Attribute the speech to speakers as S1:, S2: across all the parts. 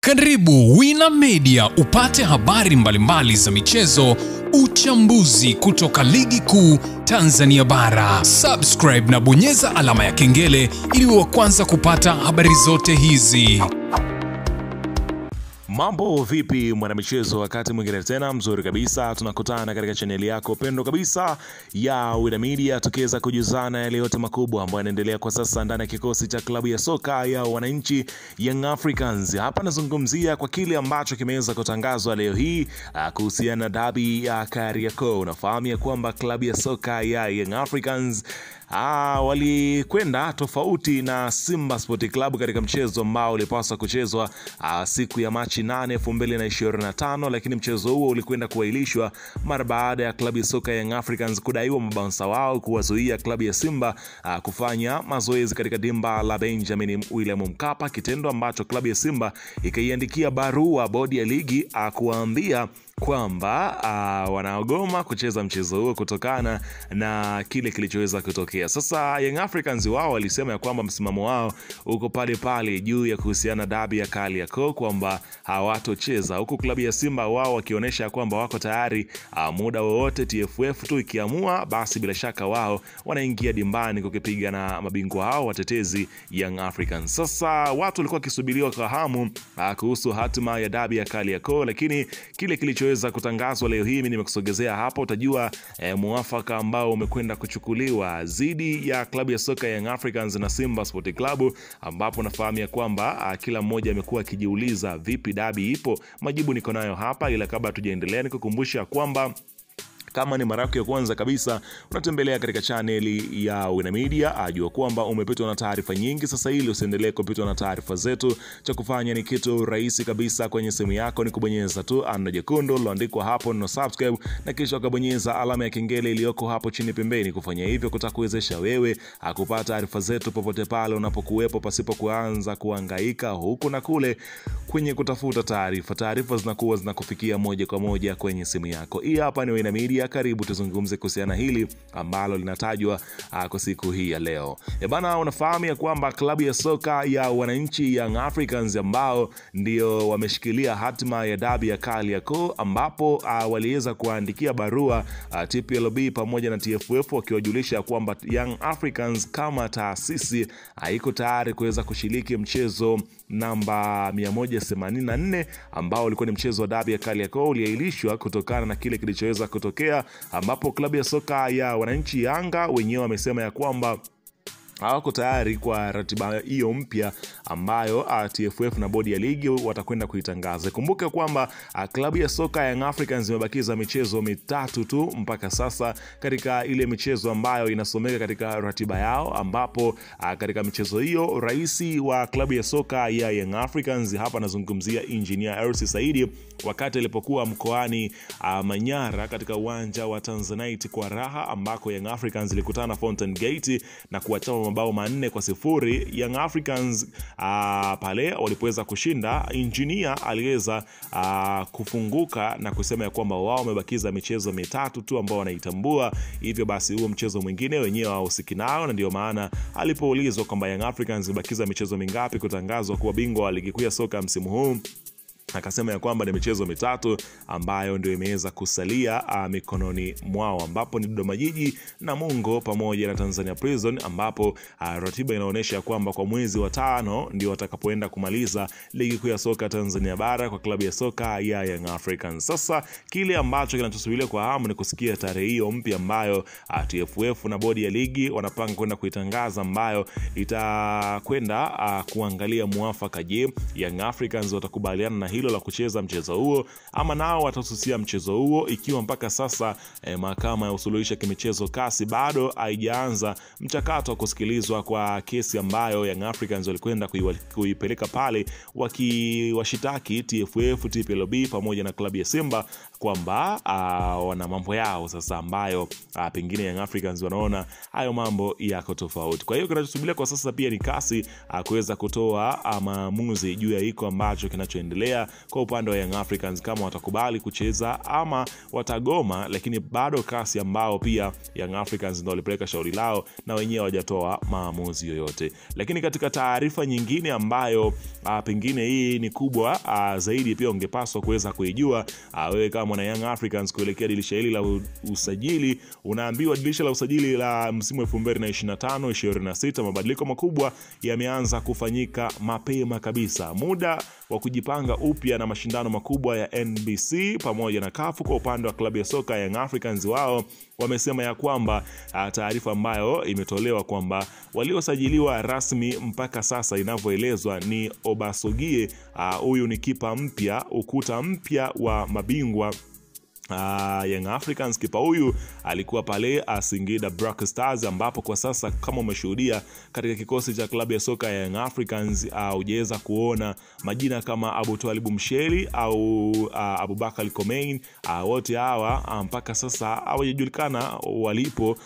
S1: Karibu Wina Media upate habari mbalimbali za michezo, uchambuzi kutoka ligi kuu Tanzania bara. Subscribe na bonyeza alama ya kengele ili uwe wa kwanza kupata habari zote hizi.
S2: Mambo vipi mwanamichezo, wakati mwingine tena mzuri kabisa tunakutana katika chaneli yako pendo kabisa ya Wina Media, tukiweza kujuzana yale yote makubwa ambayo yanaendelea kwa sasa ndani ya kikosi cha klabu ya soka ya wananchi Young Africans. Hapa nazungumzia kwa kile ambacho kimeweza kutangazwa leo hii kuhusiana na dabi ya Kariakoo. Unafahamu ya kwamba klabu ya soka ya Young Africans walikwenda tofauti na Simba Sport Club katika mchezo ambao ulipaswa kuchezwa siku ya Machi 8, 2025, lakini mchezo huo ulikwenda kuahirishwa mara baada ya klabu ya soka Young Africans kudaiwa mabounsa wao kuwazuia klabu ya Simba kufanya mazoezi katika dimba la Benjamin William Mkapa, kitendo ambacho klabu ya Simba ikaiandikia barua bodi ya ligi kuambia kwamba wanaogoma kucheza mchezo huo kutokana na kile kilichoweza kutokea. Sasa Young Africans wao walisema ya kwamba msimamo wao uko pale pale juu ya kuhusiana dabi ya Kariakoo, kwamba hawatocheza, huku klabu ya Simba wao wakionyesha kwamba wako tayari muda wowote TFF tu ikiamua, basi bila shaka wao wanaingia dimbani kukipiga na mabingwa hao watetezi Young Africans. Sasa watu walikuwa kisubiriwa kwa hamu kuhusu hatima ya dabi ya Kariakoo, lakini kile kilichoweza kutangazwa leo hii mimi nimekusogezea hapo. Utajua muafaka ambao umekwenda kuchukuliwa dhidi ya klabu ya soka Young Africans na Simba Sport Club, ambapo nafahamu ya kwamba kila mmoja amekuwa akijiuliza vipi dabi ipo. Majibu niko nayo hapa, ila kabla tujaendelea nikukumbusha kwamba kama ni mara yako ya kwanza kabisa unatembelea katika chaneli ya Wina Media, ajua kwamba umepitwa na taarifa nyingi. Sasa ili usiendelee kupitwa na taarifa zetu, cha kufanya ni kitu rahisi kabisa. Kwenye simu yako ni kubonyeza tu alama jekundu iliyoandikwa hapo no subscribe, na kisha ukabonyeza alama ya kengele iliyoko hapo chini pembeni. Kufanya hivyo kutakuwezesha wewe kupata taarifa zetu popote pale unapokuwepo, pasipo kuanza kuhangaika huku na kule kwenye kutafuta taarifa. Taarifa zinakuwa zinakufikia moja kwa moja kwenye simu yako. Hii hapa ni Wina Media. Karibu tuzungumze kuhusiana hili ambalo linatajwa kwa siku hii ya leo. Bana, unafahamu ya kwamba klabu ya soka ya wananchi Young Africans ambao ndio wameshikilia hatima ya dabi ya Kariakoo, ambapo waliweza kuandikia barua TPLB pamoja na TFF wakiwajulisha kwamba Young Africans kama taasisi haiko tayari kuweza kushiriki mchezo namba 184 ambao ulikuwa ni mchezo wa dabi ya Kariakoo, uliahirishwa kutokana na kile kilichoweza kutokea, ambapo klabu ya soka ya wananchi Yanga wenyewe wamesema ya kwamba hawako tayari kwa ratiba hiyo mpya ambayo TFF na bodi ya ligi watakwenda kuitangaza. Kumbuka kwamba klabu ya soka Young Africans imebakiza michezo mitatu tu mpaka sasa katika ile michezo ambayo inasomeka katika ratiba yao, ambapo katika michezo hiyo rais wa klabu ya soka ya Young Africans, hapa nazungumzia Engineer Hersi Said, wakati alipokuwa mkoani Manyara katika uwanja wa Tanzanite kwa Raha, ambako Young Africans ilikutana na Fountain Gate na kuachana mabao 4-0. Young Africans pale walipoweza kushinda, Engineer aliweza kufunguka na kusema ya kwamba wao wamebakiza michezo mitatu tu ambao wanaitambua, hivyo basi huo mchezo mwingine wenyewe hawahusiki nao. Na ndio maana alipoulizwa kwamba Young Africans imebakiza michezo mingapi kutangazwa kuwa bingwa wa ligi kuu ya soka msimu huu, akasema ya kwamba ni michezo mitatu ambayo ndio imeweza kusalia mikononi mwao, ambapo ni Dodoma Jiji, Namungo pamoja na Tanzania Prison, ambapo ratiba inaonyesha kwamba kwa mwezi wa 5 ndio watakapoenda kumaliza ligi kuu ya soka Tanzania bara kwa klabu ya soka ya Young Africans. Sasa kile ambacho kinachosubiriwa kwa hamu ni kusikia tarehe hiyo mpya ambayo TFF na bodi ya ligi wanapanga kwenda kuitangaza, ambayo itakwenda kuangalia muafaka. Je, Young Africans watakubaliana na hilo la kucheza mchezo huo ama nao watasusia mchezo huo, ikiwa mpaka sasa mahakama ya usuluhisho kimichezo kasi bado haijaanza mchakato wa kusikilizwa kwa kesi ambayo Young Africans walikwenda kuipeleka pale wakiwashitaki TFF, TPLB pamoja na klabu ya Simba kwamba wana mambo yao sasa ambayo pengine Young Africans wanaona hayo mambo yako tofauti. Kwa hiyo kinachosubiria kwa sasa pia ni kasi kuweza kutoa maamuzi juu ya hiko ambacho kinachoendelea kwa upande wa Young Africans, kama watakubali kucheza ama watagoma. Lakini bado kasi ambao pia Young Africans ndio walipeleka shauri lao na wenyewe hawajatoa maamuzi yoyote. Lakini katika taarifa nyingine ambayo pengine hii ni kubwa zaidi, pia ungepaswa kuweza kuijua wewe kama mwana Young Africans, kuelekea dirisha hili la usajili. Unaambiwa dirisha la usajili la msimu 2025-26 mabadiliko makubwa yameanza kufanyika mapema kabisa. Muda wa kujipanga upya na mashindano makubwa ya NBC pamoja na CAF. Kwa upande wa klabu ya soka Young Africans, wao wamesema ya kwamba taarifa ambayo imetolewa kwamba waliosajiliwa rasmi mpaka sasa inavyoelezwa ni Obasogie. Huyu ni kipa mpya, ukuta mpya wa mabingwa Young Africans. Kipa huyu alikuwa pale Singida Black Stars, ambapo kwa sasa kama umeshuhudia katika kikosi cha klabu ya soka ya Young Africans hujaweza kuona majina kama Abu Twalibu Msheli au Abubakar Komein. Wote hawa mpaka sasa hawajulikana walipo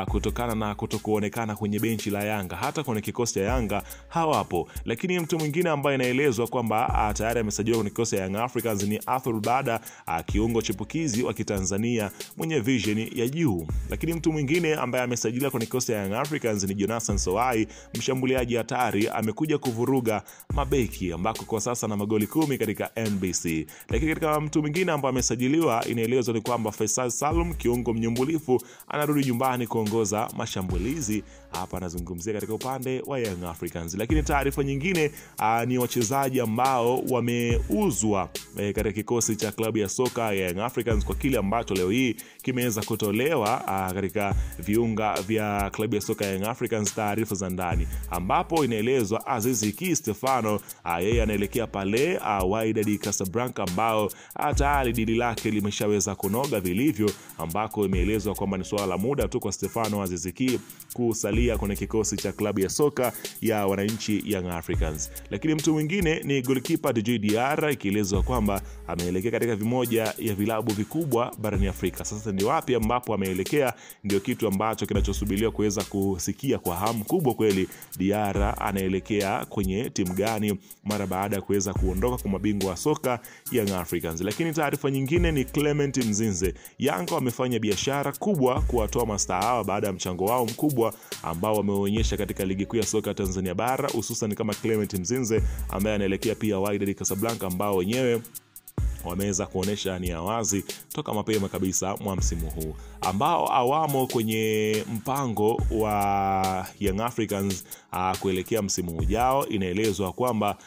S2: kutokana na kutokuonekana kwenye benchi la Yanga. Hata kwenye kikosi cha Yanga hawapo. Lakini mtu mwingine ambaye inaelezwa kwamba tayari amesajiliwa kwenye kikosi ya Young Africans ni Arthur Bada, kiungo chipukizi wa Kitanzania mwenye vision ya juu. Lakini mtu mwingine ambaye amesajiliwa kwenye kikosi ya Young Africans ni Jonathan Soai, mshambuliaji hatari, amekuja kuvuruga mabeki ambako kwa sasa na magoli 10 katika NBC. Lakini katika mtu mwingine ambaye amesajiliwa inaelezwa ni kwamba Faisal Salum, kiungo mnyumbulifu, anarudi nyumbani kuongoza mashambulizi. Hapa anazungumzia katika upande wa Young Africans. Lakini taarifa nyingine ni wachezaji ambao wameuzwa katika kikosi cha klabu ya soka ya Young Africans kwa kile ambacho leo hii kimeweza kutolewa katika viunga vya klabu ya soka ya Young Africans, taarifa za ndani, ambapo inaelezwa Aziz Ki Stefano yeye anaelekea pale Wydad Casablanca, ambao tayari dili lake limeshaweza kunoga vilivyo, ambako imeelezwa kwamba ni swala la muda tu kwa Stefano Aziz Ki kusalia kwenye kikosi cha klabu ya soka ya wananchi Young Africans. Lakini mtu mwingine ni goalkeeper DJ Diarra, ikielezwa kwamba ameelekea katika vimoja ya vilabu vikubwa barani Afrika. Sasa ni wapi ambapo ameelekea, ndio kitu ambacho kinachosubiriwa kuweza kusikia kwa hamu kubwa kweli. Diarra anaelekea kwenye timu gani mara baada ya kuweza kuondoka kwa mabingwa wa soka Young Africans. Lakini taarifa nyingine ni Clement Mzinze. Yanga wamefanya biashara kubwa kuwatoa mastaa hawa baada ya mchango wao mkubwa ambao wameonyesha katika ligi kuu ya soka Tanzania bara, hususan kama Clement Mzinze ambaye anaelekea pia Wydad Casablanca, ambao wenyewe wameweza kuonesha nia wazi toka mapema kabisa mwa msimu huu, ambao awamo kwenye mpango wa Young Africans kuelekea msimu ujao. Inaelezwa kwamba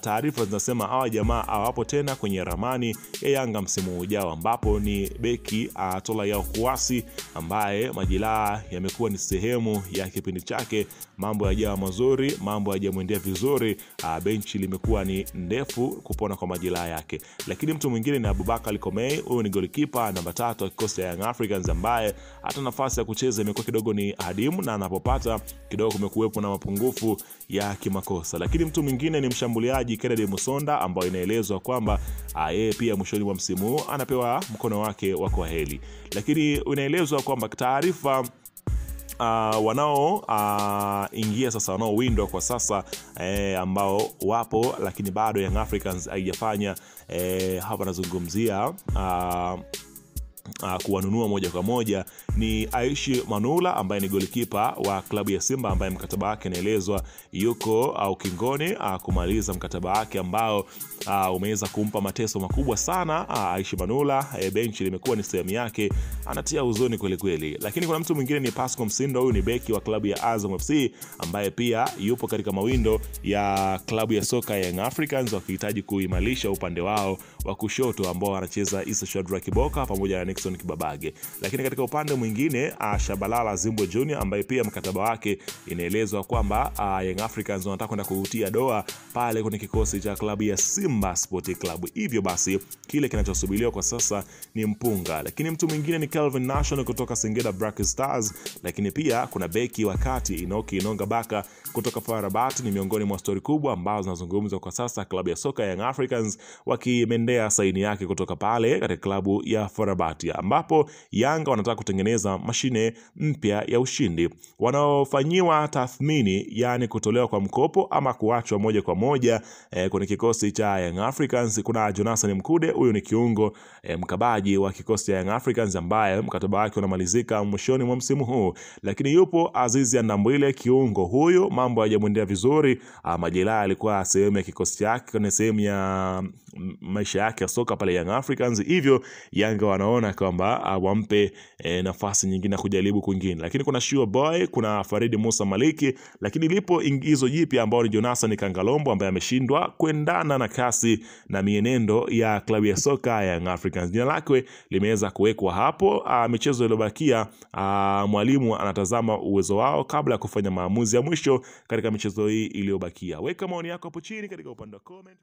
S2: taarifa zinasema hawa jamaa hawapo tena kwenye ramani ya Yanga msimu ujao, ambapo ni beki Tola Yao Kuasi ambaye majilaa yamekuwa ni sehemu ya kipindi chake. Mambo yajawa mazuri, mambo hajamwendea vizuri, benchi limekuwa ni ndefu kupona kwa majilaa yake. Lakini mtu mwingine ni Abubakar Komei. Huyu ni goalkeeper namba 3 wa kikosi cha Young Africans, ambaye hata nafasi ya kucheza imekuwa kidogo ni adimu, na anapopata kidogo kumekuwepo na mapungufu ya kimakosa. Lakini mtu mwingine ni mshambuliaji Kennedy Musonda, ambaye inaelezwa kwamba yeye pia mwishoni mwa msimu anapewa mkono wake wa kwaheri. Lakini inaelezwa kwamba taarifa wanao ingia sasa, wanao window kwa sasa ambao wapo, lakini bado Young Africans haijafanya. Hapa nazungumzia kuwanunua moja kwa moja ni Aishi Manula ambaye ni goalkeeper wa klabu ya Simba, ambaye mkataba wake inaelezwa yuko ukingoni kumaliza mkataba wake ambao umeweza kumpa mateso makubwa sana. Aishi Manula benchi limekuwa ni sehemu yake, anatia huzuni kweli kweli. Lakini kuna mtu mwingine ni Pasco Msindo. Huyu ni beki wa klabu ya Azam FC ambaye pia yupo katika mawindo ya klabu ya soka ya Young Africans, wakihitaji kuimarisha upande wao wa kushoto ambao anacheza Issa Shadrack Kiboka pamoja na Nixon Kibabage. Lakini katika upande mwingine Shabalala Zimbo Junior ambaye pia mkataba wake inaelezwa kwamba Young Africans wanataka kwenda kuutia doa pale kwenye kikosi cha klabu ya Simba Sport Club. Hivyo basi kile kinachosubiriwa kwa sasa ni mpunga. Lakini mtu mwingine ni Kelvin National kutoka Singida Black Stars. Lakini pia kuna beki wa kati Inoki Inonga Baka kutoka FAR Rabat ni miongoni mwa stori kubwa ambazo zinazungumzwa kwa sasa, klabu ya soka Young Africans wakimendea saini yake kutoka pale katika klabu ya FAR Rabat, ambapo Yanga wanataka kutengeneza mashine mpya ya ushindi. Wanaofanyiwa tathmini, yani kutolewa kwa mkopo ama kuachwa moja kwa moja kwenye kikosi cha Young Africans, kuna Jonathan Mkude. Huyu ni kiungo mkabaji wa kikosi cha Young Africans ambaye mkataba wake unamalizika mwishoni mwa msimu huu. Lakini yupo Azizi Ndambwile, kiungo huyu mambo hayajamwendea vizuri. Majeraha alikuwa sehemu ya kikosi chake kwenye sehemu ya maisha yake ya soka pale Young Africans, hivyo Yanga wanaona kwamba wampe nafasi nyingine kujaribu kwingine. Lakini kuna Shua Boy, kuna Farid Musa Maliki, lakini lipo ingizo jipya ambao ni Jonathan Kangalombo ambaye ameshindwa kuendana na kasi na mienendo ya klabu ya soka Young Africans. Jina lake limeweza kuwekwa hapo. Michezo iliyobakia, mwalimu anatazama uwezo wao kabla ya kufanya maamuzi ya mwisho katika michezo hii iliyobakia. Weka maoni yako hapo chini katika upande wa comment.